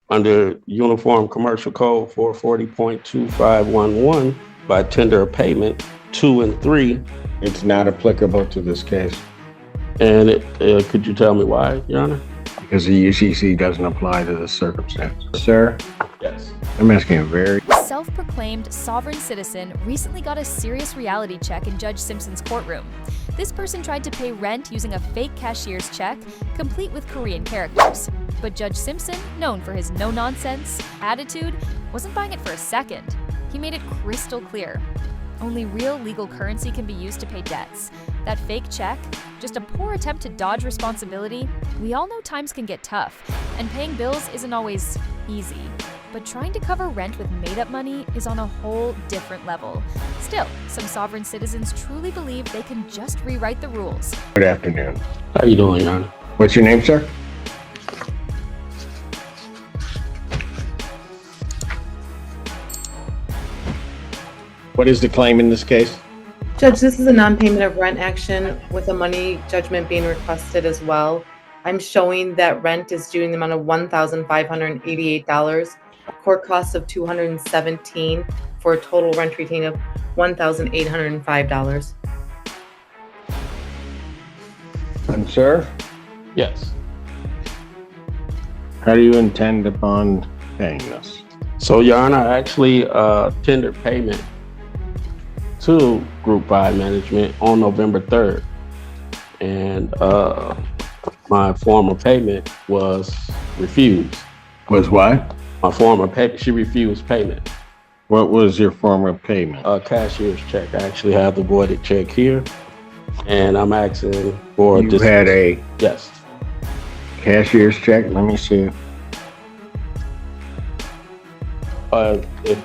under Uniform Commercial Code 440.2511 by tender of payment 2 and 3. It's not applicable to this case. And could you tell me why, Your Honor? Because the UCC doesn't apply to this circumstance. Sir? Yes. I'm asking a very Self-proclaimed sovereign citizen recently got a serious reality check in Judge Simpson's courtroom. This person tried to pay rent using a fake cashier's check, complete with Korean characters. But Judge Simpson, known for his no-nonsense attitude, wasn't buying it for a second. He made it crystal clear. Only real legal currency can be used to pay debts. That fake check, just a poor attempt to dodge responsibility. We all know times can get tough, and paying bills isn't always easy. But trying to cover rent with made-up money is on a whole different level. Still, some sovereign citizens truly believe they can just rewrite the rules. good afternoon. How you doing, Your Honor? What's your name, sir? What is the claim in this case? Judge, this is a non-payment of rent action with a money judgment being requested as well. I'm showing that rent is due in the amount of $1,588, court costs of $217 for a total rent retained of $1,805. And sir, Yes. how do you intend upon paying this? So, Your Honor, I actually tendered payment to Group 5 Management on November 3rd. And my form of payment was refused. Was what? My form of payment, she refused payment. What was your form of payment? A cashier's check. I actually have the voided check here. And I'm asking for You had a Yes. cashier's check? Let me see. If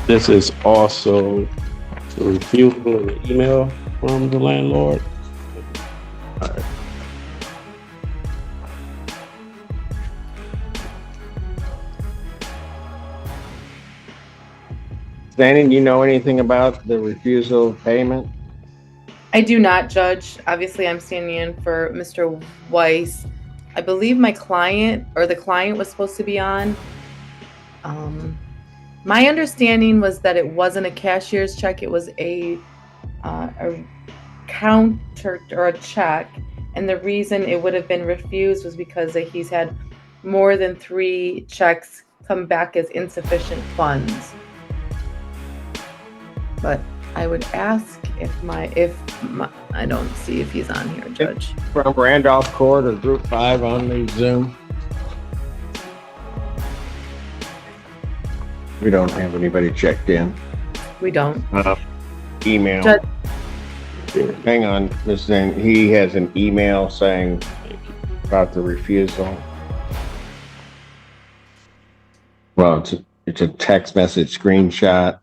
this is also the refusal in the email from the landlord. All right. Danny, do you know anything about the refusal of payment? I do not, Judge. Obviously, I'm standing in for Mr. Weiss. I believe my client or the client was supposed to be on. My understanding was that it wasn't a cashier's check. It was a counter or a check. And the reason it would have been refused was because he's had more than 3 checks come back as insufficient funds. But I would ask if I don't see if he's on here, Judge. From Randolph Court or Group 5 on the Zoom? We don't have anybody checked in. We don't. Email. Judge, Hang on, Ms. Zane. He has an email saying about the refusal. Well, it's a text message screenshot.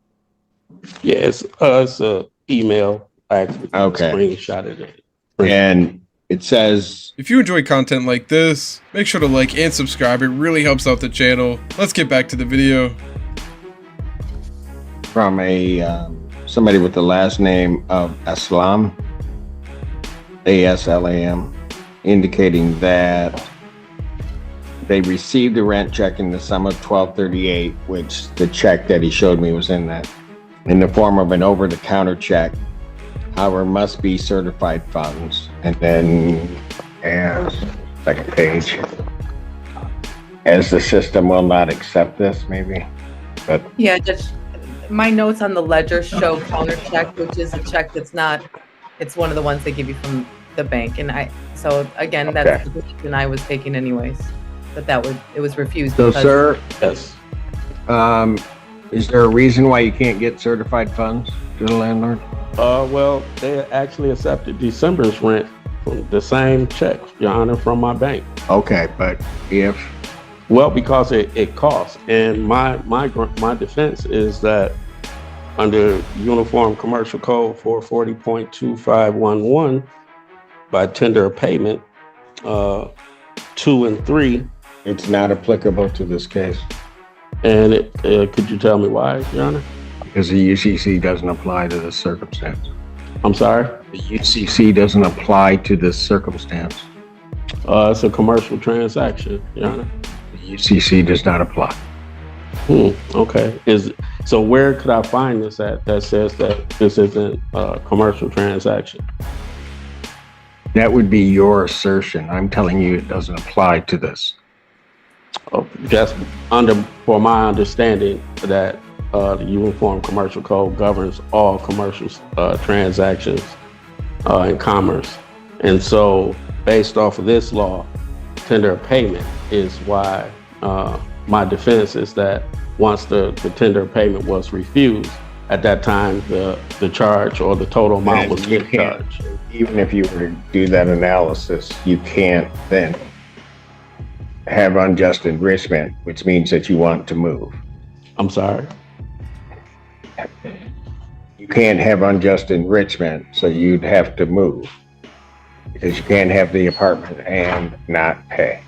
Yes, it's a email. I actually Okay. screenshotted it. And it says, If you enjoy content like this, make sure to like and subscribe. It really helps out the channel. Let's get back to the video. from somebody with the last name of Aslam, ASLAM, indicating that they received a rent check in the sum of $1,238, which the check that he showed me was in the form of an over-the-counter check. However, must be certified funds. And then, second page, as the system will not accept this, maybe. But yeah, Judge. My notes on the ledger show counter check, which is a check that's not. It's one of the ones they give you from the bank, and so again, that's the position I was taking anyways. But it was refused. so, sir, Yes. is there a reason why you can't get certified funds to the landlord? Well, they actually accepted December's rent from the same check, Your Honor, from my bank. Okay, but if Well, because it costs. And my defense is that under Uniform Commercial Code 440.2511 by tender of payment 2 and 3. it's not applicable to this case, And could you tell me why, Your Honor? because the UCC doesn't apply to this circumstance. I'm sorry? The UCC doesn't apply to this circumstance. It's a commercial transaction, Your Honor. The UCC does not apply. Okay. So where could I find this at that says that this isn't a commercial transaction? That would be your assertion. I'm telling you it doesn't apply to this. Just for my understanding that the Uniform Commercial Code governs all commercial transactions in commerce. And so based off of this law, tender of payment is why my defense is that once the tender of payment was refused, at that time the charge or the total amount was charged. Even if you were to do that analysis, you can't then have unjust enrichment, which means that you want to move. I'm sorry? You can't have unjust enrichment, so you'd have to move because you can't have the apartment and not pay.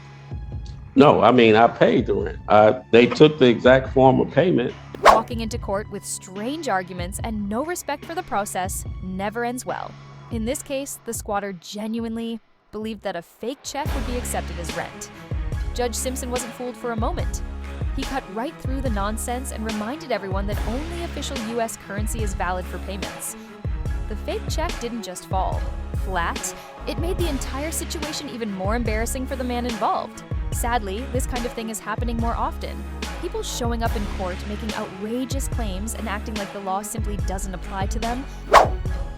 No, I mean, I paid the rent. They took the exact form of payment. Walking into court with strange arguments and no respect for the process never ends well. In this case, the squatter genuinely believed that a fake check would be accepted as rent. Judge Simpson wasn't fooled for a moment. He cut right through the nonsense and reminded everyone that only official U.S. currency is valid for payments. The fake check didn't just fall flat, it made the entire situation even more embarrassing for the man involved. Sadly, this kind of thing is happening more often. People showing up in court making outrageous claims and acting like the law simply doesn't apply to them.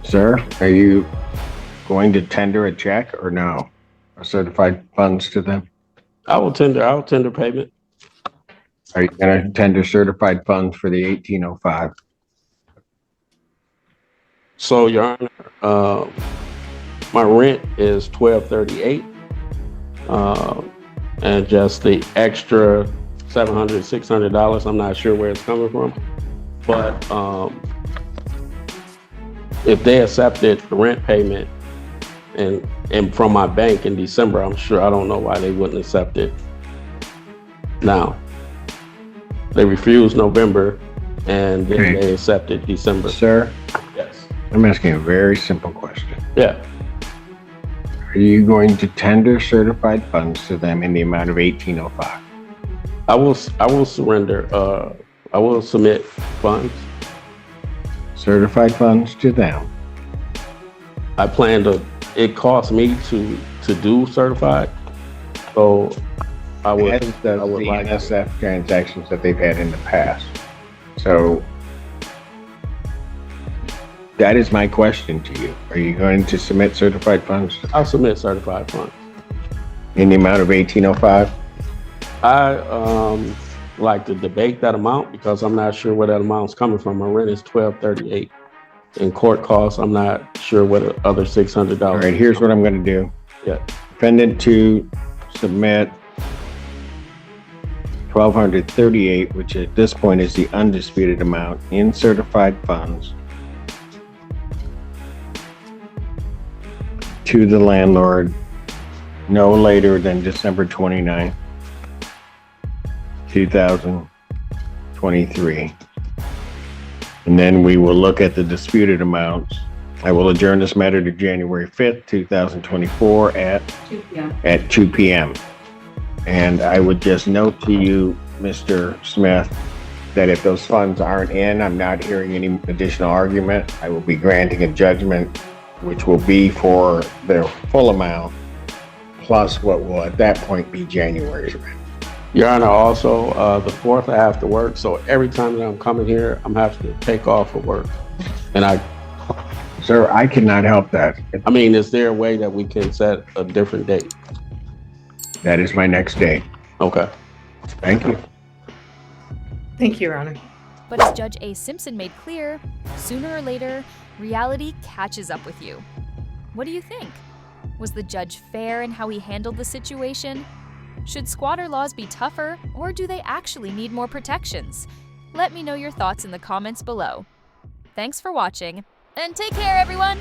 Sir, are you going to tender a check or no? Or certified funds to them? I'll tender payment. Are you going to tender certified funds for the 1805? So, Your Honor, my rent is $1,238, and just the extra $700, $600. I'm not sure where it's coming from, but if they accepted the rent payment and from my bank in December, I don't know why they wouldn't accept it now. They refused November and then they accepted December. Sir? Yes. I'm asking a very simple question. Yeah. Are you going to tender certified funds to them in the amount of 1805? I will surrender. I will submit funds. Certified funds to them. I plan to. It costs me to do certified, so I would. As does the NSF transactions that they've had in the past. So that is my question to you. Are you going to submit certified funds? I'll submit certified funds In the amount of 1805? I like to debate that amount because I'm not sure where that amount's coming from. My rent is $1,238. In court costs, I'm not sure what the other $600. All right, here's what I'm going to do. Yeah. Defendant to submit $1,238, which at this point is the undisputed amount in certified funds to the landlord no later than December 29th, 2023. And then we will look at the disputed amounts. I will adjourn this matter to January 5th, 2024 at 2 p.m. And I would just note to you, Mr. Smith, that if those funds aren't in, I'm not hearing any additional argument. I will be granting a judgment, which will be for their full amount, plus what will at that point be January's rent. Your Honor, also, the 4th I have to work, so every time that I'm coming here, I'm having to take off for work. And Sir, I cannot help that. I mean, is there a way that we can set a different date? That is my next day. Okay. Thank you. Thank you, Your Honor. But as Judge A. Simpson made clear, sooner or later, reality catches up with you. What do you think? Was the judge fair in how he handled the situation? Should squatter laws be tougher, or do they actually need more protections? Let me know your thoughts in the comments below. Thanks for watching, and take care, everyone!